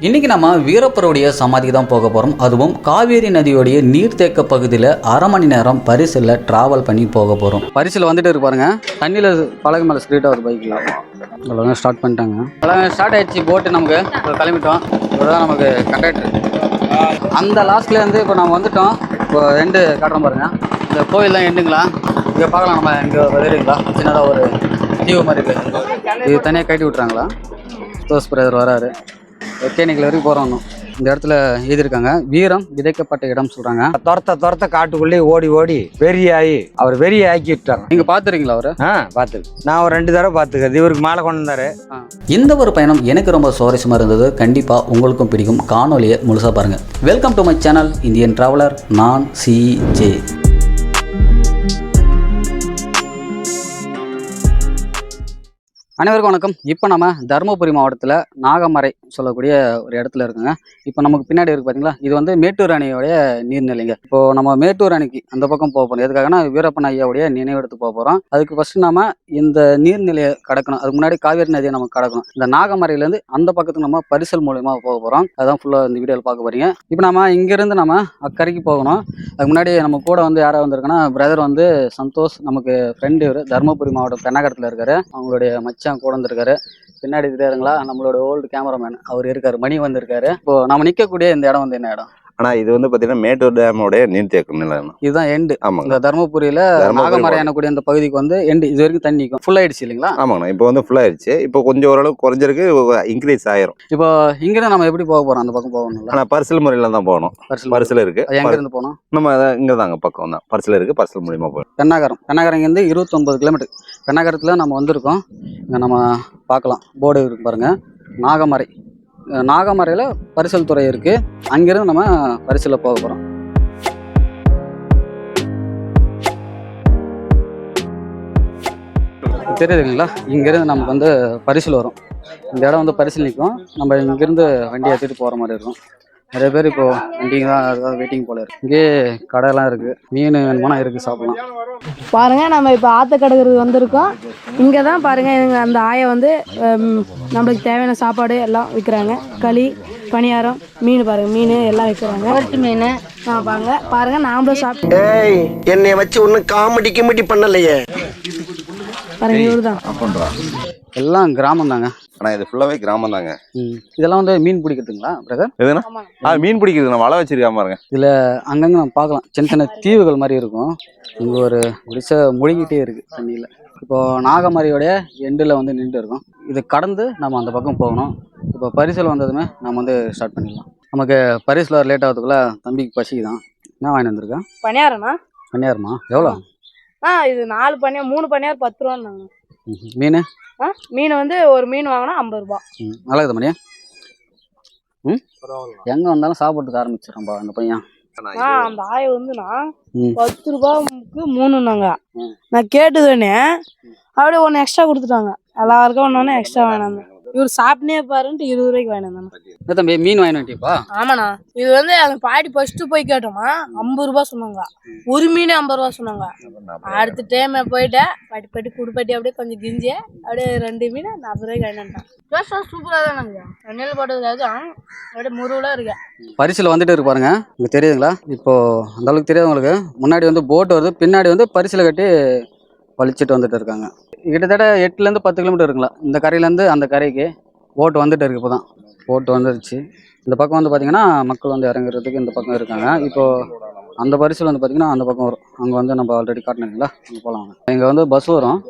இன்னைக்கு நம்ம வீரப்பருடைய சமாதிக்கு தான் போக போகிறோம். அதுவும் காவேரி நதியோடைய நீர்த்தேக்க பகுதியில் அரை மணி நேரம் பரிசில் ட்ராவல் பண்ணி போக போகிறோம். பரிசில் வந்துட்டு இருக்கு பாருங்க. தண்ணியில் பழகு மேலே ஸ்ட்ரீட்டாக ஒரு பைக்கில் அவ்வளோதான் ஸ்டார்ட் பண்ணிட்டாங்க. அவ்வளோ ஸ்டார்ட் ஆகிடுச்சு போட்டு. நமக்கு கிளம்பிட்டோம். இவ்வளோதான் நமக்கு கண்டக்டர். அந்த லாஸ்ட்லேருந்து இப்போ நம்ம வந்துட்டோம். இப்போ எண்டு காட்டுறோம் பாருங்க. இந்த கோயிலெலாம் எண்டுங்களா இங்கே பார்க்கலாம். நம்ம இங்கே வருவீங்களா? சின்னதாக ஒரு தீவு மாதிரி இருக்குது. இது தனியாக கட்டி விட்றாங்களா? தோஸ் பிரதர் வராரு. ஒகேனக்கல் வரைக்கும் போகிறோம். இந்த இடத்துல எழுதியிருக்காங்க வீரம் விதைக்கப்பட்ட இடம் சொல்கிறாங்க. துரத்த காட்டுக்குள்ளே ஓடி ஓடி வெறியாகி அவர் வெறியை ஆக்கி விட்டார். நீங்கள் பார்த்துருக்கீங்களா அவரை? பார்த்துருக்கு. நான் ஒரு 2 தடவை பார்த்துக்கிறது. இவருக்கு மாலை கொண்டு வந்தாரு. இந்த ஒரு பயணம் எனக்கு ரொம்ப சுவாரஸ்யமாக இருந்தது. கண்டிப்பாக உங்களுக்கும் பிடிக்கும். காணொலியை முழுசாக பாருங்கள். Welcome to my channel Indian traveller. நான் CJ. அனைவருக்கும் வணக்கம். இப்போ நம்ம தருமபுரி மாவட்டத்தில் நாகமரை சொல்லக்கூடிய ஒரு இடத்துல இருக்குங்க. இப்போ நமக்கு பின்னாடி இருக்குது பார்த்தீங்களா, இது வந்து மேட்டூர் அணையோடைய நீர்நிலைங்க. இப்போது நம்ம மேட்டூர் அணைக்கு அந்த பக்கம் போக போகிறோம். எதுக்காகனா வீரப்பன் ஐயாவுடைய நினைவிடத்துக்கு போக போகிறோம். அதுக்கு ஃபஸ்ட்டு நம்ம இந்த நீர்நிலையை கடக்கணும். அதுக்கு முன்னாடி காவேரி நதியை நம்ம கடக்கணும். இந்த நாகமரையிலேருந்து அந்த பக்கத்துக்கு நம்ம பரிசல் மூலயமா போக போகிறோம். அதுதான் ஃபுல்லாக இந்த வீடியோவில் பார்க்க போகிறீங்க. இப்போ நம்ம இங்கேருந்து நம்ம அக்கறைக்கு போகணும். அதுக்கு முன்னாடி நம்ம கூட வந்து யாராவது வந்திருக்குன்னா பிரதர் வந்து சந்தோஷ், நமக்கு ஃப்ரெண்டு. இவர் தருமபுரி மாவட்டம் பெண்ணாகரத்தில் இருக்காரு. அவங்களுடைய மச்சான் கூட வந்திருக்காரு. பின்னாடி தெரியாதுங்களா, நம்மளோட ஓல்டு கேமராமேன் அவர் இருக்காரு. மணி வந்திருக்காரு. இப்போ நம்ம நிற்கக்கூடிய இந்த இடம் வந்து என்ன இடம்? ஆனா இது வந்து பாத்தீங்கன்னா மேட்டூர் டேமோட நீர்த்தேக்க நிலம். இதுதான் எண்டு. ஆமாங்க. இந்த தருமபுரியில நாகமரை கூடிய அந்த பகுதிக்கு வந்து எண்டு. இது வரைக்கும் தண்ணி ஃபுல் ஆயிடுச்சு இல்லைங்களா? ஆமாங்கண்ணா. இப்போ வந்து ஃபுல் ஆயிடுச்சு. இப்போ கொஞ்சம் ஓரளவுக்கு குறைஞ்சிருக்கு, இன்க்ரீஸ் ஆயிரும். இப்போ இங்கிருந்து நம்ம எப்படி போக போறோம்? அந்த பக்கம் போகணும். ஆனா பரிசல் முறையில தான் போகணும். பரிசல் இருக்கு. எங்க இருந்து போனோம்? நம்ம இங்க தாங்க பக்கம் தான் பரிசல் இருக்கு. பரிசல் மூலியமா போகணும். பெண்ணாகரம் இருந்து 29 கிலோமீட்டர். பெண்ணாகரத்துல நம்ம வந்திருக்கோம். இங்க நம்ம பார்க்கலாம் போர்டு இருக்கு பாருங்க. நாகமரையில் பரிசல் துறை இருக்குது. அங்கேருந்து நம்ம பரிசலில் போக போகிறோம். தெரியுதுங்களா? இங்கேருந்து நமக்கு வந்து பரிசல் வரும். இந்த இடம் வந்து பரிசல் நிற்கும். நம்ம இங்கேருந்து வண்டி ஏற்றிட்டு போகிற மாதிரி இருக்கும். நிறைய பேர் இப்போது வண்டிங்க தான் ஏதாவது வெயிட்டிங் போல இருக்குது. இங்கே கடையெல்லாம் இருக்குது. மீன் வேணுமானா இருக்குது, சாப்பிடலாம். பாருங்க, நம்ம இப்போ ஆத்தக்கடகருக்கு வந்திருக்கோம். இங்கே தான் பாருங்க, எங்கள் அந்த ஆயை வந்து நம்மளுக்கு தேவையான சாப்பாடு எல்லாம் விற்கிறாங்க. களி, பணியாரம், மீன் பாருங்க, மீன் எல்லாம் விற்கிறாங்க. மீன் பாருங்க நாமளும் சாப்பிட்டு என்னைய வச்சு ஒன்னும் காமெடி பண்ணலையே. பாருங்க, இவருதான் எல்லாம் கிராமம் தாங்க. ஆனா இது ஃபுல்லாவே கிராமம் தாங்க. இதெல்லாம் வந்து மீன் பிடிக்கிறதுங்களா பிரதர்? எதுனா மீன் பிடிக்கிறது நான் வலை வச்சிருக்காம பாருங்க. இதுல அங்கங்க நம்ம பார்க்கலாம். சின்ன சின்ன தீவுகள் மாதிரி இருக்கும். இங்க ஒரு குடிசை முழுகிட்டே இருக்கு தண்ணியில. இப்போ நாகமரையோடைய எண்டில் வந்து நின்று இருக்கோம். இது கடந்து நம்ம அந்த பக்கம் போகணும். இப்போ பரிசல் வந்ததுமே நம்ம வந்து ஸ்டார்ட் பண்ணிடலாம். நமக்கு பரிசில் வர லேட் ஆகிறதுக்குள்ள தம்பிக்கு பசிக்குதான். என்ன வாங்கி வந்திருக்கேன்? பணியாரமா? எவ்வளோ? இது 4 பணியார், 3 பணியார் 10 ரூபான்னாங்க. மீன் மீன் வந்து ஒரு மீன் வாங்கினா 50 ரூபா. நல்லா இருக்குது மணியா. எங்க வந்தாலும் சாப்பிட்டுக்க ஆரம்பிச்சிடறோம்பா அந்த பையன். அந்த ஆயை வந்து நான் 10 ரூபாய்க்கு 3ன்னாங்க. நான் கேட்டதுன்னே அப்படியே 1 எக்ஸ்ட்ரா கொடுத்துட்டாங்க. எல்லாருக்கும் ஒன்று எக்ஸ்ட்ரா வேணாம். இவர் சாப்பிட்டே பாருன்ட்டு 20 ரூபாய்க்கு வேணாம். தம்பி மீன் வாங்கி வந்துட்டீப்பா? ஆமாண்ணா. இது வந்து அந்த பாட்டி ஃபர்ஸ்ட் போய் கேட்டோமா 50 ரூபாய் சொன்னாங்க. ஒரு மீன் 50 ரூபா சொன்னாங்க. அடுத்த டைம் போயிட்டேன். பாட்டி குடுப்பாட்டி அப்படியே கொஞ்சம் கிஞ்சி அப்படியே 2 மீன் 40 ரூபாய்க்கு வேணான்ட்டான். சூப்பராக தானாங்க. நெல் போட்டதுக்காக அப்படியே முருகலாக இருக்கேன். பரிசில் வந்துட்டு இருக்கு பாருங்க. இங்கே தெரியுதுங்களா? இப்போ அந்த அளவுக்கு தெரியாது உங்களுக்கு. முன்னாடி வந்து போட் வருது, பின்னாடி வந்து பரிசில் கட்டி வலிச்சிட்டு வந்துட்டு இருக்காங்க. கிட்டத்தட்ட 8லேருந்து 10 கிலோமீட்டர் இருக்குங்களா இந்த கரையிலேருந்து அந்த கரைக்கு. போட்டு வந்துட்டு இருக்கு. இப்போ தான் போட்டு வந்துருச்சு. இந்த பக்கம் வந்து பார்த்திங்கன்னா மக்கள் வந்து இறங்குறதுக்கு இந்த பக்கம் இருக்காங்க. இப்போது அந்த பரிசில் வந்து பார்த்திங்கன்னா அந்த பக்கம் வரும். அங்கே வந்து நம்ம ஆல்ரெடி காட்டினீங்களா, அங்கே போகலாம். இங்கே வந்து பஸ் வரும்.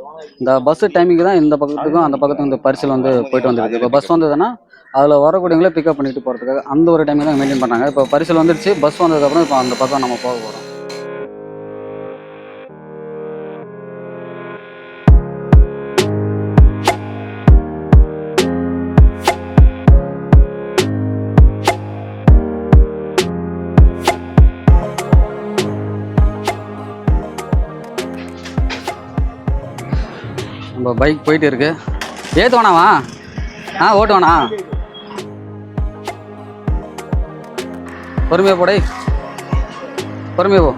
இந்த பஸ்ஸு டைமிங்கு தான் இந்த பக்கத்துக்கும் அந்த பக்கத்துக்கும் இந்த பரிசில் வந்து போயிட்டு வந்துருக்கு. இப்போ பஸ் வந்ததுன்னா அதில் வரக்கூடியவங்களே பிக்கப் பண்ணிட்டு போகிறதுக்காக அந்த ஒரு டைமிங் தான் மெயின்டைன் பண்ணுறாங்க. இப்போ பரிசில் வந்துடுச்சு. பஸ் வந்ததுக்கப்புறம் இப்போ அந்த பக்கம் நம்ம போக போகிறோம். நம்ம பைக் போயிட்டு இருக்கு. ஏற்றுவானாவா? ஓட்டுவானா? பொறுமையா போடை, பொறுமையா போ.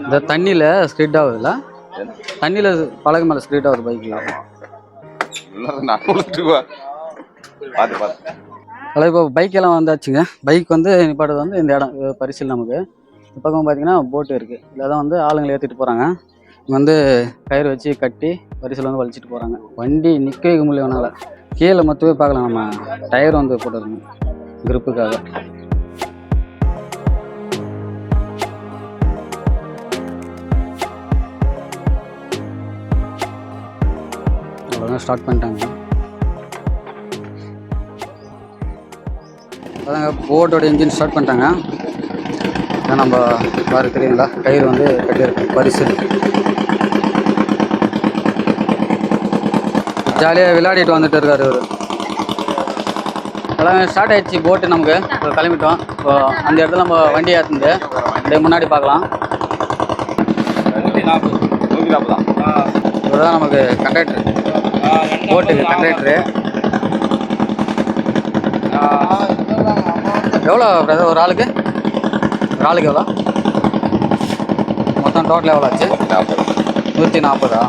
இந்த தண்ணியில் ஸ்கிட் ஆகுதுல்ல, தண்ணியில் பழகு மேலே ஸ்கிட் ஆகுது பைக்கில். அதில் இப்போ பைக் எல்லாம் வந்தாச்சுங்க. பைக் வந்து நிப்பாடுறது வந்து இந்த இடம் பரிசல் நமக்கு. இந்த பக்கம் பார்த்தீங்கன்னா போட்டு இருக்குது. இதில் தான் வந்து ஆளுங்களை ஏற்றிட்டு போகிறாங்க. இங்கே வந்து கயிறு வச்சு கட்டி பரிசல் வந்து வலிச்சிட்டு போகிறாங்க. வண்டி நிற்க வைக்க முடியலனால கீழே மொத்தமே பார்க்கலாம். நம்ம டயர் வந்து போட்டுருக்கோம் கிரிப்புக்காக. அவ்வளோதான் ஸ்டார்ட் பண்ணிட்டாங்க. அதாங்க போட்டோட இன்ஜின் ஸ்டார்ட் பண்ணிட்டாங்க. நம்ம பாரு தெரியுங்களா, கயிறு வந்து கட்டியிருக்கு பரிசல். ஜாலியாக விளையாடிட்டு வந்துட்டு இருக்காரு இவர். அதான் ஸ்டார்ட் ஆயிடுச்சு போட்டு. நமக்கு இப்போ கிளம்பிட்டோம். இப்போ அந்த இடத்துல நம்ம வண்டி ஏற்றுந்து அப்படியே முன்னாடி பார்க்கலாம். இவர் தான் நமக்கு கண்டக்டர், போட்டுக்கு கண்டக்டரு. எவ்வளோ பிரதர் ஒரு ஆளுக்கு எவ்வளோ மொத்தம் டோட்டல் எவ்வளோ ஆச்சு? 140.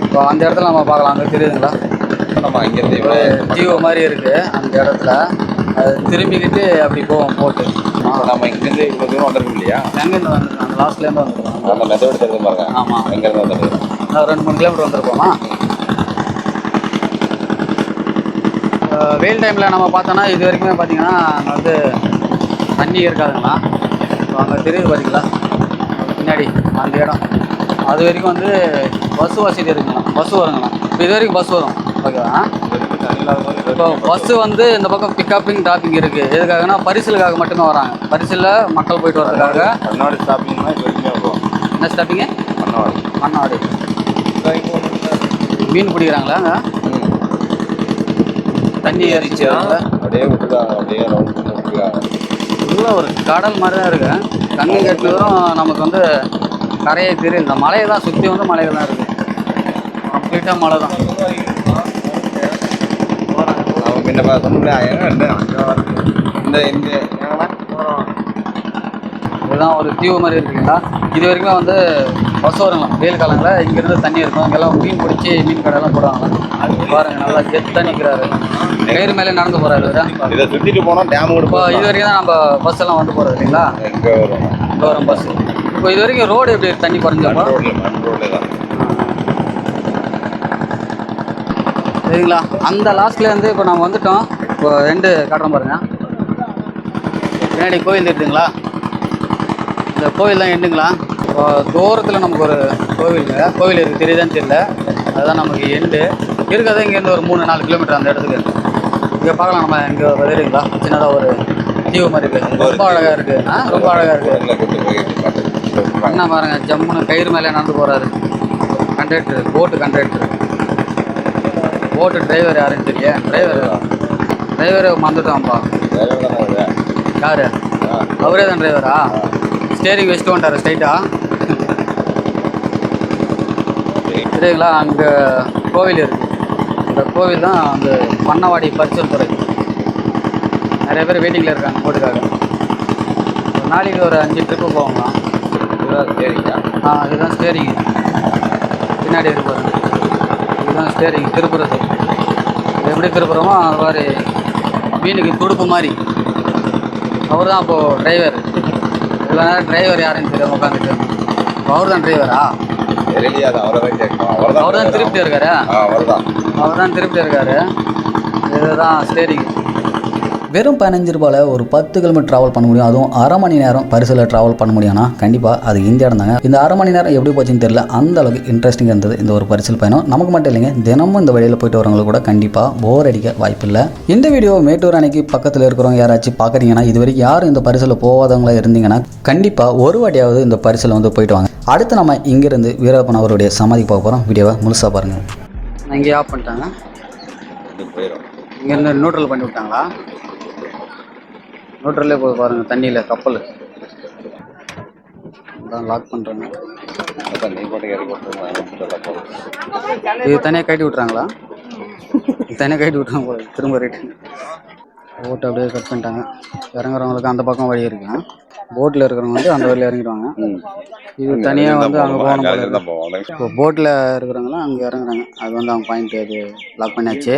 இப்போ அந்த இடத்துல நம்ம பார்க்கலாம். அங்கே தெரியுதுங்களா, நம்ம இங்கேருந்து இவ்வளோ ஜீவோ மாதிரி இருக்குது அந்த இடத்துல. அது திரும்பிக்கிட்டு அப்படி போவோம் போட்டு. நம்ம இங்கேருந்து இவ்வளோ தூரம் வந்துருக்கோம் இல்லையா? எங்கேருந்து வந்துருக்கோம்? அந்த லாஸ்ட்லேருந்து வந்துருக்கோம். அந்த மெத்தோடு தெரிஞ்சு பாருங்க. ஆமாம், எங்கேருந்து வந்துருக்கோம்? 2-3 கிலோமீட்டர் வந்திருக்கோமா. வெயில் டைமில் நம்ம பார்த்தோன்னா இது வரைக்குமே பார்த்தீங்கன்னா அங்கே வந்து தண்ணி இருக்காதுங்களா. ஸோ அங்கே தெரியுது பார்த்தீங்களா பின்னாடி அந்த இடம். அது வரைக்கும் வந்து பஸ் வசதி இருக்குங்களா, பஸ் வருங்களா. இப்போ இது வரைக்கும் பஸ் வரும். ஓகேவா? இப்போ பஸ்ஸு வந்து இந்த பக்கம் பிக்கப்பிங் ட்ராப்பிங் இருக்குது. எதுக்காகனா பரிசலுக்காக மட்டுமே வராங்க. பரிசலில் மக்கள் போயிட்டு வர்றதுக்காக. மண்ணாடி ஸ்டாப்பிங்னா இது வரைக்குமே வரும். என்ன ஸ்டாப்பிங்கு? மண்ணாடி மீன் பிடிக்கிறாங்களா அங்கே? தண்ணி ஏறிச்சு அப்படியே விட்டுருக்காங்க. அப்படியே ரவுண்ட் பண்ணி விட்டுருக்காங்க. ஃபுல்லாக ஒரு கடல் மாதிரி தான் இருக்குது. கண்ணு கட்டினதும் நமக்கு வந்து கரையே தெரியும். இந்த மலையை தான் சுற்றி வந்து மலையை தான் இருக்குது. கம்ப்ளீட்டாக மலை தான். அவன் முன்ன சொன்னா இதுதான் ஒரு தீவு மாதிரி இருக்குங்களா. இது வரைக்கும் வந்து பஸ் வருங்களாம். வெயில் காலங்களில் இங்கேருந்து தண்ணி இருக்கும். அங்கெல்லாம் மீன் பிடிச்சி மீன் கடையெல்லாம் போடுவாங்களாம். அது பாருங்கள், நல்லா கெத்தாக நிற்கிறாரு. கயிறு மேலே நடந்து போகிறாரு. இதை சுற்றிட்டு போனோம் டேம் இப்போ இது வரைக்கும் தான் நம்ம பஸ் எல்லாம் வந்து போகிறது இல்லைங்களா. எங்கே வரும்? இங்கே வரும் பஸ். இப்போ இது வரைக்கும் ரோடு எப்படி தண்ணி குறைஞ்சப்போ? ரோடில் தான் சரிங்களா. அந்த லாஸ்ட்லேருந்து இப்போ நம்ம வந்துட்டோம். இப்போ 2 காட்டுறோம் பாருங்க. பின்னாடி கோயில் இருக்குதுங்களா. இந்த கோயில் தான் எண்டுங்களா. இப்போ தூரத்தில் நமக்கு ஒரு கோவில் இருக்குது. தெரியுதான்னு தெரியல. அதுதான் நமக்கு எண்டு இருக்கிறது. இங்கேருந்து ஒரு 3-4 கிலோமீட்டர் அந்த இடத்துக்கு. இங்கே பார்க்கலாம். நம்ம இங்கே வருதுங்களா, சின்னதாக ஒரு தீவு மாதிரி இருக்குது. ரொம்ப அழகாக இருக்குது. ரொம்ப அழகாக இருக்குது. என்ன பாருங்கள், ஜம்முன்னு கயிறு மேலே நடந்து போகிறாரு கண்டக்டர், போட்டு கண்டக்டர். போட்டு டிரைவர் யாருன்னு தெரியும்? டிரைவரை மறந்துட்டோம்ப்பா. யாரு? அவரே தான் டிரைவரா? ஸ்டேரிங் வச்சுட்டு வந்துட்டார் ஸ்ட்ரைட்டா. சரிங்களா. அங்கே கோவில் இருக்குது. இந்த கோவில் தான் அந்த மண்ணவாடி பரிசல் துறை. நிறைய பேர் வெயிட்டிங்கில் இருக்காங்க போட்டுக்காக. ஒரு நாளைக்கு ஒரு 5 ட்ரிப்பு போகலாம். இதுதான் ஸ்டேரிங்கா? இதுதான் ஸ்டேரிங். பின்னாடி இருப்பார். இதுதான் ஸ்டேரிங். திருப்புறது எப்படி திருப்புறமோ அது மாதிரி மீனுக்கு துடுப்பு மாதிரி. அவர் தான் அப்போது டிரைவர். இவ்வளோ நேரம் டிரைவர் யாருன்னு தெரியும் உட்காந்துட்டு. அவர் தான் டிரைவரா? அவர் தான் திருப்பிட்டு இருக்காரு. அவர் தான் திருப்பிட்டு இருக்காரு. இதுதான் ஸ்டேரிங். வெறும் 15 ரூபாயில் ஒரு 10 கிலோமீட்டர் ட்ராவல் பண்ண முடியும். அதுவும் அரை மணி நேரம் பரிசில் ட்ராவல் பண்ண முடியும்னா கண்டிப்பாக அது இந்த இடம் தாங்க. இந்த அரை மணி நேரம் எப்படி போச்சுன்னு தெரியல. அந்த அளவுக்கு இன்ட்ரெஸ்டிங்காக இருந்தது இந்த ஒரு பரிசில் பயணம். நமக்கு மட்டும் இல்லைங்க, தினமும் இந்த வழியில் போயிட்டு வரவங்களுக்கு கூட கண்டிப்பாக போர் அடிக்க வாய்ப்பில்லை. இந்த வீடியோ மேட்டூர் அணைக்கு பக்கத்தில் இருக்கிறவங்க யாராச்சும் பார்க்குறீங்கன்னா, இது வரைக்கும் யாரும் இந்த பரிசில் போகாதவங்களா இருந்தீங்கன்னா கண்டிப்பாக ஒரு வாட்டியாவது இந்த பரிசில் வந்து போயிட்டு வாங்க. அடுத்து நம்ம இங்கேருந்து வீரப்பன் அவருடைய சமாதி பார்க்க போகிறோம். வீடியோவை முழுசாக பாருங்கள். இங்கே ஆஃப் பண்ணிட்டாங்க. இங்கேருந்து நியூட்ரல் பண்ணி விட்டாங்களா? நியூட்ரல்லே போய் பாருங்கள். தண்ணியில் கப்பல் தான் லாக் பண்ணுறாங்க. இது தனியாக கட்டி விட்றாங்களா? தனியாக கட்டி விட்றாங்க போல. திரும்ப ரிட்டன் போட்டு அப்படியே கட் பண்ணிட்டாங்க. இறங்குறவங்களுக்கு அந்த பக்கம் வழி இருக்குங்க. போட்டில் இருக்கிறவங்க வந்து அந்த வழியில் இறங்கிடுவாங்க. இது தனியாக வந்து அங்கே போகணும் போல இருக்கு. இப்போ போட்டில் இருக்கிறவங்களாம் அங்கே இறங்குறாங்க. அது வந்து அவங்க பாயிண்ட் அது லாக் பண்ணியாச்சு.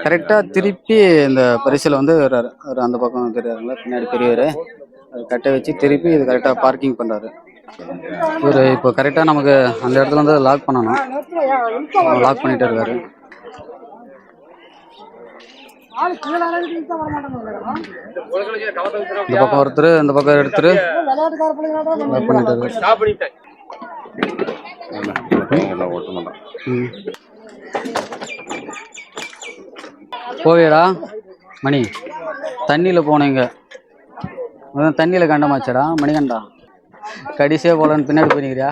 கரெக்டாக திருப்பி இந்த பரிசில் வந்து ஒரு அந்த பக்கம் தெரியாதுங்களா, பின்னாடி பெரியவர் அது கட்டை வச்சு திருப்பி இது கரெக்டாக பார்க்கிங் பண்ணுறாரு. இவர் இப்போ கரெக்டாக நமக்கு அந்த இடத்துல வந்து லாக் பண்ணணும். லாக் பண்ணிட்டு இருக்காரு. இந்த பக்கம் ஒருத்தர், இந்த பக்கம் எடுத்துரு லாக் பண்ணிட்டு இருக்காரு. போவியடா மணி, தண்ணியில் போனீங்க, தண்ணியில் கண்டமாச்சடா மணிகண்டா, கடிசே போலன்னு பின்னாடி போயிருக்கிறியா?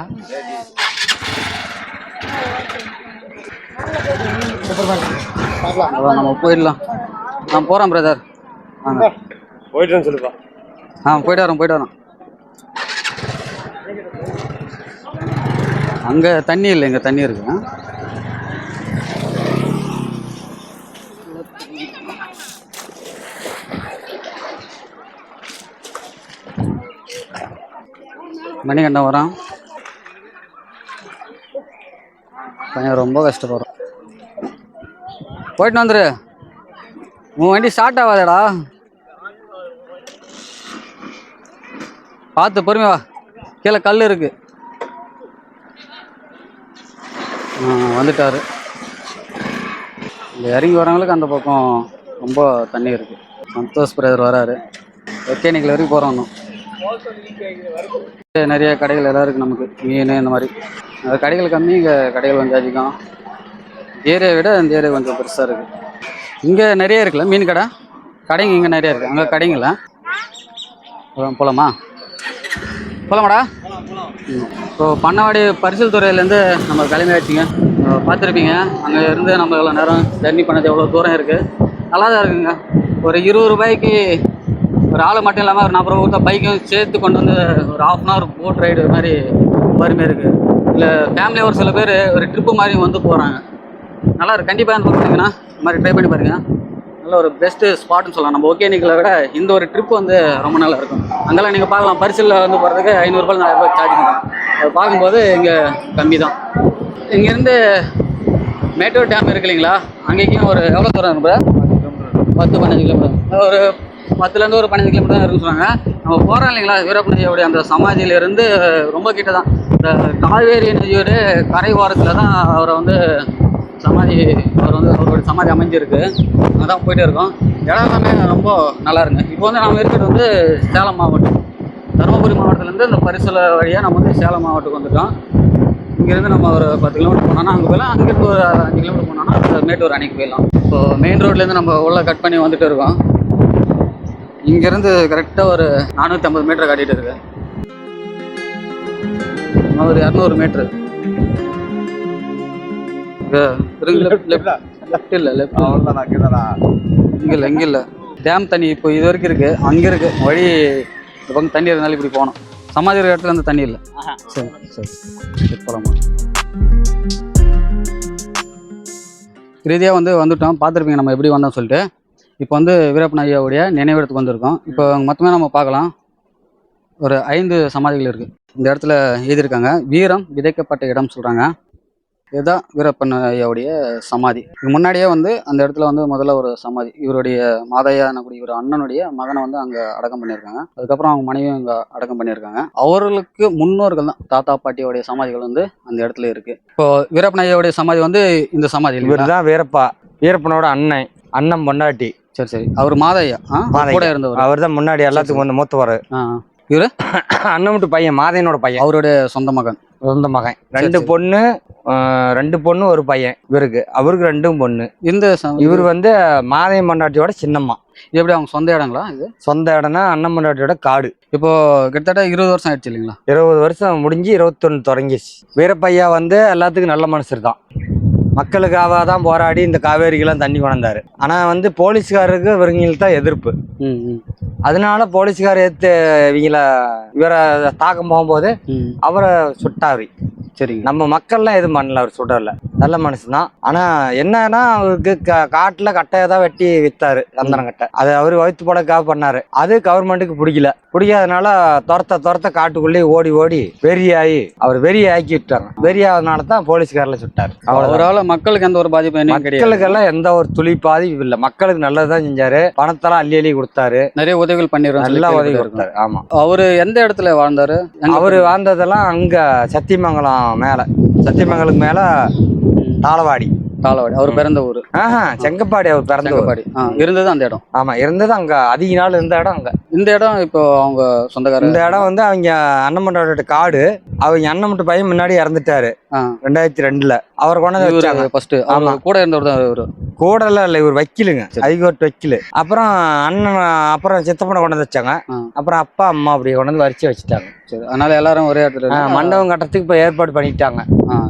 அதான் நம்ம போயிடலாம். நான் போகிறேன் பிரதர். வாங்க போயிட்டு சொல்லுப்பா. போயிட்டு வரோம். அங்கே தண்ணி இல்லை, இங்கே தண்ணி இருக்கு. மணிகண்டம் வரான் பையன், ரொம்ப கஷ்டப்படுறோம். போயிட்டு வந்துரு, உன் வண்டி ஸ்டார்ட் ஆகாதடா, பார்த்து பொறுமையா வா, கீழே கல் இருக்கு. வந்துட்டாரு. இந்த இறங்கி வரவங்களுக்கு அந்த பக்கம் ரொம்ப தண்ணி இருக்கு. சந்தோஷ் பிரதர் வராரு. ஒகேனக்கல் வரைக்கும் போகிறோம். இன்னும் நிறைய கடைகள் எல்லாம் இருக்குது நமக்கு, மீன் இந்த மாதிரி. அந்த கடைகள் கம்மி, இங்கே கடைகள் கொஞ்சம் அதிகம். ஏரியா விட இந்த ஏரியா கொஞ்சம் பெருசாக இருக்குது. இங்கே நிறைய இருக்குல்ல மீன் கடைங்க இங்கே நிறைய இருக்குது. அங்கே கடைங்களா போகலாமாடா? இப்போ பண்ணவாடி பரிசல் துறையிலேருந்து நம்ம கிளம்பியாச்சுங்க. பார்த்துருப்பீங்க, அங்கே இருந்து நம்ம எவ்வளோ நேரம் ஜர்னி பண்ணது, எவ்வளோ தூரம் இருக்குது. நல்லா தான் இருக்குங்க. ஒரு 20 ரூபாய்க்கு ஒரு ஆள் மட்டும் இல்லாமல் ஒரு 40 ரூபா கொடுத்தா பைக்கும் சேர்த்து கொண்டு வந்து ஒரு 1/2 hour போட் ரைடு மாதிரி அருமையாக இருக்குது. இல்லை ஃபேமிலியாக ஒரு சில பேர் ஒரு ட்ரிப்பு மாதிரி வந்து போகிறாங்க. நல்லா இருக்குது. கண்டிப்பாக வந்து பார்த்தீங்கன்னா இந்த மாதிரி ட்ரை பண்ணி பாருங்கள். நல்ல ஒரு பெஸ்ட்டு ஸ்பாட்னு சொல்லலாம். நம்ம ஒகேனக்கலை விட இந்த ஒரு ட்ரிப் வந்து ரொம்ப நல்லா இருக்கும். அங்கெல்லாம் நீங்கள் பார்க்கலாம், பரிசலில் வந்து போகிறதுக்கு 500 ரூபாய் 1000 ரூபாய் சார்ஜ் பண்ணுறாங்க. அதை பார்க்கும்போது இங்கே கம்மி தான். இங்கேருந்து மேட்டூர் டேம் இருக்கு இல்லைங்களா, அங்கேயும் ஒரு எவ்வளோ தூரம் இருக்கு? 10-15 கிலோமீட்டர். ஒரு 10லேருந்து ஒரு 15 கிலோமீட்டர் தான் இருக்குன்னு சொன்னாங்க. நம்ம போகிறோம் இல்லைங்களா, வீரப்ப நதியோடைய அந்த சமாதியிலேருந்து ரொம்ப கிட்ட தான். இந்த காவேரி நதியோட கரை ஓரத்தில் தான் அவரை வந்து அவரோட சமாதி அமைஞ்சிருக்கு. அங்கே தான் போயிட்டே இருக்கோம். இடம் எல்லாமே ரொம்ப நல்லா இருங்க. இப்போ வந்து நம்ம இருக்கிறது வந்து சேலம் மாவட்டம், தருமபுரி மாவட்டத்துலேருந்து இந்த பரிசல வழியாக நம்ம வந்து சேலம் மாவட்டத்துக்கு வந்துட்டோம். இங்கேருந்து நம்ம ஒரு 10 கிலோமீட்டர் போனோன்னா அங்கே போயிடலாம். அங்கேருந்து ஒரு 5 கிலோமீட்டர் போனோன்னா மேட்டூர் அணைக்கு போயிடலாம். இப்போ மெயின் ரோட்லேருந்து நம்ம உள்ள கட் பண்ணி வந்துட்டு இருக்கோம். இங்கேருந்து கரெக்டாக ஒரு 450 மீட்டர் காட்டிகிட்டு இருக்கு. ஒரு 200 மீட்ரு லெஃப்ட் இல்லை, இங்கே இல்லை. டேம் தண்ணி இப்போ இது வரைக்கும் இருக்குது, அங்கே இருக்குது வழி. இந்த பக்கம் தண்ணி இருந்தாலும் இப்படி போகணும். சமாதி இருக்கிற இடத்துல அந்த தண்ணி இல்லை. சரி போகலாமா? ரீதியாக வந்துட்டோம். பார்த்துருப்பீங்க நம்ம எப்படி வந்தோம் சொல்லிட்டு. இப்போ வந்து வீரப்பன் ஐயாவுடைய நினைவிடத்துக்கு வந்திருக்கோம். இப்போ மொத்தமே நம்ம பார்க்கலாம், ஒரு 5 சமாதிகள் இருக்குது. இந்த இடத்துல எழுதியிருக்காங்க, வீரம் விதைக்கப்பட்ட இடம் சொல்கிறாங்க. இதுதான் வீரப்பன் ஐயாவுடைய சமாதி. இது முன்னாடியே வந்து அந்த இடத்துல வந்து முதல்ல ஒரு சமாதி, இவருடைய மாதையா கூடிய இவர் அண்ணனுடைய மகனை வந்து அங்கே அடக்கம் பண்ணியிருக்காங்க. அதுக்கப்புறம் அவங்க மனைவியும் இங்கே அடக்கம் பண்ணியிருக்காங்க. அவர்களுக்கு முன்னோர்கள் தான் தாத்தா பாட்டியோடைய சமாதிகள் வந்து அந்த இடத்துல இருக்கு. இப்போ வீரப்பன் ஐயாவுடைய சமாதி வந்து இந்த சமாதி. இவர் தான் வீரப்பனோட அண்ணன் பொண்டாட்டி. சரி. அவர் மாதையா கூட இருந்தவர். அவர் தான் முன்னாடி எல்லாத்துக்கும் வந்து மூத்தவர். இவரு அண்ணன் மட்டும் பையன், மாதையனோட பையன், அவருடைய சொந்த மகன். 2 பொண்ணு ஒரு பையன் இவருக்கு. அவருக்கு 2 பொண்ணு. இவர் வந்து மாதையன் பொண்டாட்டியோட சின்னம்மா. எப்படி அவங்க சொந்த இடங்களா? இது சொந்த இடம்னா அண்ணன் பொண்டாட்டியோட காடு. இப்போ கிட்டத்தட்ட 20 வருஷம் ஆயிடுச்சு இல்லைங்களா? 20 வருஷம் முடிஞ்சு 21 தொடங்கிச்சு. வீரப்பையா வந்து எல்லாத்துக்கும் நல்ல மனுஷர் தான். மக்களுக்காக தான் போராடி இந்த காவேரிக்கெல்லாம் தண்ணி கொண்டாரு. ஆனால் வந்து போலீஸ்காரருக்கு இவங்களுக்கு தான் எதிர்ப்பு. அதனால போலீஸ்கார் இவரை தாக்கம் போகும்போது அவரை சுட்டாரு. சரிங்க. நம்ம மக்கள்லாம் எதுவும் பண்ணல, அவர் சுடல, நல்ல மனுஷன் தான். ஆனா என்னன்னா அவருக்கு காட்டுல கட்டையை தான் வெட்டி வித்தாரு, சந்தன கட்டை. அது அவரு வயிற்று போடக்காக பண்ணாரு. அது கவர்மெண்ட்டுக்கு பிடிக்காதனால துரத்த காட்டுக்குள்ளேயே ஓடி ஓடி வெறியாகி அவர் வெறியை ஆக்கி விட்டாங்க. வெறியாதனால தான் போலீஸ்காரில் சுட்டாரு. அவரால் மக்களுக்கு எந்த ஒரு பாதிப்பு கிடையாது. மக்களுக்கெல்லாம் எந்த ஒரு துளி பாதிப்பு இல்லை. மக்களுக்கு நல்லதுதான் செஞ்சாரு. பணத்தெல்லாம் அள்ளி கொடுத்தாரு. நிறைய உதவிகள் பண்ணிடுறோம், நல்லா உதவி கொடுத்தாரு. ஆமா. அவரு எந்த இடத்துல வாழ்ந்தாரு? அவரு வாழ்ந்ததெல்லாம் அங்க சத்தியமங்கலம் மேல, சத்தியமங்கலுக்கு மேல தாளவாடி. அவர் பிறந்த ஊரு செங்கப்பாடி. அவர் பிறந்த செங்கப்பாடி இருந்தது அந்த இடம். ஆமா, இருந்தது அங்க அதிக நாள் இருந்த இடம் அங்க. இந்த இடம் இப்போ அவங்க சொந்தக்காரர். இந்த இடம் வந்து அவங்க அண்ணமட்டோட காடு. அவங்க அண்ணமட்ட பையன் முன்னாடி இறந்துட்டாரு 2002. அவர் கொண்டு வச்சாங்க ஃபர்ஸ்ட். ஆமா, கூட இருந்தவர் தான் இவரு. கூடலாம் இல்லை, இவர் வக்கீலுங்க, ஹைகோர்ட் வக்கீலு. அப்புறம் அண்ணன், அப்புறம் சித்தப்பனை கொண்டு வச்சாங்க. அப்புறம் அப்பா அம்மா அப்படி கொண்டு வரிச்சு வச்சுட்டாங்க. சரி, அதனால எல்லாரும் ஒரே இடத்துல மண்டபம் கட்டுறதுக்கு இப்போ ஏற்பாடு பண்ணிட்டாங்க.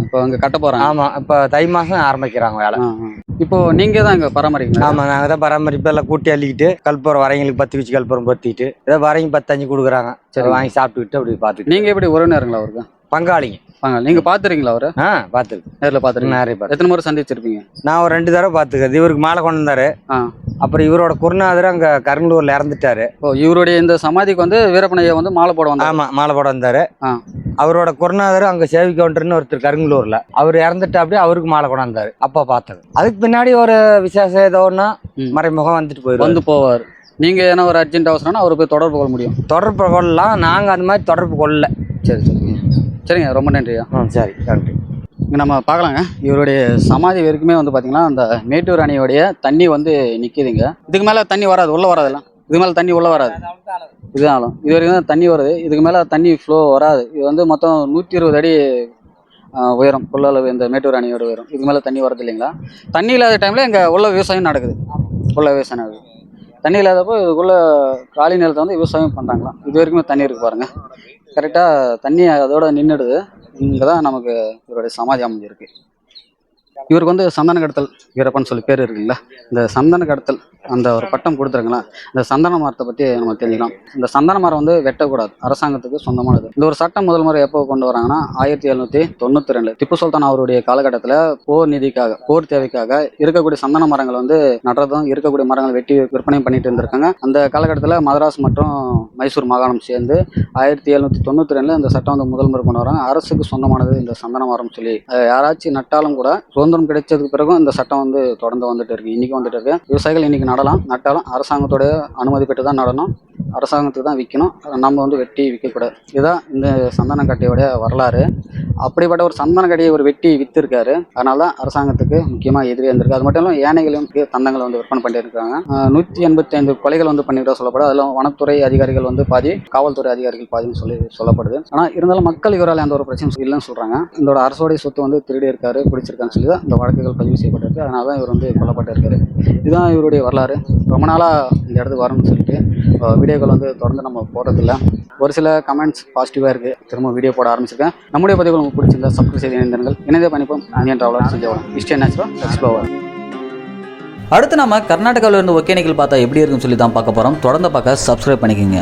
இப்போ அங்க கட்ட போறாங்க. ஆமா, இப்போ தை மாசம் ஆரம்பிக்கிறாங்க வேலை. இப்போ நீங்க தான் இங்க பராமரிக்கணும். ஆமா, நாங்க தான் பராமரிப்பு. எல்லாம் கூட்டி அள்ளிக்கிட்டு கல்புரம் வரவங்களுக்கு 10 வச்சு கல்புரம் பத்திட்டு ஏதோ வரவங்க 10-5 கொடுக்குறாங்க. சரி, வாங்கி சாப்பிட்டுக்கிட்டு அப்படி பார்த்துட்டு. நீங்க எப்படி உறவினருங்களா அவருக்கு? பங்காளிங்க. நீங்க பாத்துறீங்களா அவரு? பாத்துருக்கு, நேரில் பாத்துருக்கீங்க. நிறைய பேர். எத்தனை முறை சந்திச்சிருப்பீங்க? நான் ஒரு 2 தடவை பாத்துக்கிறது. இவருக்கு மாலை கொண்டு வந்தாரு. அப்புறம் இவரோட குருநாதர் அங்க கருங்கலூர்ல இறந்துட்டாரு. இவருடைய இந்த சமாதிக்கு வந்து வீரப்பனையா வந்து மாலை போட வந்தாரு. ஆமா, மாலை போட வந்தாரு. அவரோட குருநாதர் அங்க சேவி கவுண்டர்னு ஒருத்தர் கருங்கலூர்ல, அவர் இறந்துட்டு அப்படியே அவருக்கு மாலை கொண்டு வந்தாரு. அப்பா பார்த்தது. அதுக்கு பின்னாடி ஒரு விசேஷம் ஏதோன்னா மறைமுகம் வந்துட்டு வந்து போவார். நீங்க ஏன்னா ஒரு அர்ஜென்ட் அவசரம்னா அவரை போய் தொடர்பு கொள்ள முடியும். தொடர்பு கொள்ளலாம். நாங்க அந்த மாதிரி தொடர்பு கொள்ளல. சரி சரிங்க, ரொம்ப நன்றியா. சரி, நன்றி. இங்கே நம்ம பார்க்கலாங்க, இவருடைய சமாதி வரைக்குமே வந்து பார்த்தீங்கன்னா அந்த மேட்டூர் அணையோடைய தண்ணி வந்து நிற்கிதுங்க. இதுக்கு மேலே தண்ணி வராது, உள்ளே வராதுல்ல. இதுக்கு மேலே தண்ணி உள்ளே வராது. இதுதாலும் இது வரைக்கும் தான் தண்ணி வருது. இதுக்கு மேலே தண்ணி ஃப்ளோ வராது. இது வந்து மொத்தம் 120 அடி உயரம் கொள்ளளவு இந்த மேட்டூர் அணையோட உயரம். இதுக்கு மேலே தண்ணி வரது இல்லைங்களா. தண்ணி இல்லாத டைமில் இங்கே உள்ள விவசாயம் நடக்குது. விவசாயம் நடக்குது. தண்ணி இல்லாதப்போ இதுக்குள்ள காலி நிலத்தை வந்து விவசாயம் பண்ணுறாங்களாம். இது வரைக்குமே தண்ணி இருக்குது பாருங்கள். கரெக்டாக தண்ணி அதோட நின்றுடுது. இங்கே தான் நமக்கு இவருடைய சமாதி அமைஞ்சிருக்கு. இவருக்கு வந்து சந்தன கடத்தல் வீரப்பன் சொல்லி பேர் இருக்குங்களா. இந்த சந்தன கடத்தல் அந்த ஒரு பட்டம் கொடுத்துருங்களா. இந்த சந்தன மரத்தை பற்றி நம்ம தெரிஞ்சுக்கலாம். இந்த சந்தன மரம் வந்து வெட்டக்கூடாது, அரசாங்கத்துக்கு சொந்தமானது. இந்த ஒரு சட்டம் முதல் முறை எப்போ கொண்டு வராங்கன்னா 1792 திப்பு சுல்தான் அவருடைய காலகட்டத்தில் போர் தேவைக்காக இருக்கக்கூடிய சந்தன மரங்கள் வந்து நடுறதும் இருக்கக்கூடிய மரங்கள் வெட்டி விற்பனையும் பண்ணிட்டு இருந்திருக்காங்க. அந்த காலகட்டத்தில் மதராஸ் மற்றும் மைசூர் மாகாணம் சேர்ந்து 1792 இந்த சட்டம் வந்து முதல் முறை கொண்டு வராங்க. அரசுக்கு சொந்தமானது இந்த சந்தன மரம் சொல்லி யாராச்சும் நட்டாலும் கூட சுதந்திரம் கிடைச்சதுக்கு பிறகும் இந்த சட்டம் வந்து தொடர்ந்து வந்துட்டு இருக்கு. இன்னைக்கு வந்துட்டு இருக்கு. விவசாயிகள் இன்னைக்கு நட்டாலும் அரசாங்கத்தோட அனுமதி பெற்று தான் நடணும், அரசாங்கத்துக்கு தான் விற்கணும். நம்ம வந்து வெட்டி விற்கக்கூடாது. இதுதான் இந்த சந்தன கட்டையோட வரலாறு. அப்படிப்பட்ட ஒரு சந்தன கடையை ஒரு வெட்டி வித்திருக்காரு. அதனால தான் அரசாங்கத்துக்கு முக்கியமாக எதிரியாக இருந்திருக்கு. அது மட்டும் இல்லாமல் யானைகளையும் தந்தங்களை வந்து விற்பனை பண்ணியிருக்காங்க. 185 கொலைகள் வந்து பண்ணிவிட்டா சொல்லப்படுது. அதில் வனத்துறை அதிகாரிகள் வந்து பாதி, காவல்துறை அதிகாரிகள் பாதின்னு சொல்லப்படுது. ஆனால் இருந்தாலும் மக்கள் இவரால் எந்த ஒரு பிரச்சனையும் இல்லைன்னு சொல்கிறாங்க. இதோட அரசோடைய சொத்து வந்து திருடி இருக்காரு, பிடிச்சிருக்கான்னு சொல்லி தான் இந்த வழக்குகள் பதிவு செய்யப்பட்டிருக்கு. அதனால தான் இவர் வந்து கொல்லப்பட்டிருக்காரு. இதுதான் இவருடைய வரலாறு. ரொம்ப நாளாக இந்த இடத்துக்கு வரணும்னு சொல்லிட்டு வீடியோக்கள் வந்து தொடர்ந்து நம்ம போடுறதில்ல. ஒரு சில கமெண்ட்ஸ் பாசிட்டிவாக இருக்குது. திரும்ப வீடியோ போட ஆரம்பிச்சிருக்கேன். நம்முடைய பதிவுகள் உங்களுக்கு பிடிச்சிருந்தா சப்ஸ்கிரைப் செய்து இணைந்திருங்கள். இணைந்தே பண்ணிப்போம். இந்தியன் டிராவலர் செஞ்சவங்க ஹிஸ்டரி நேச்சுரல் எக்ஸ்ப்ளோவர். அடுத்து நம்ம கர்நாடகாவில் இருந்து ஒகேனக்கல் பார்த்தா எப்படி இருக்குன்னு சொல்லி தான் பார்க்க போகிறோம். தொடர்ந்து பார்க்க சப்ஸ்கிரைப் பண்ணிக்கோங்க.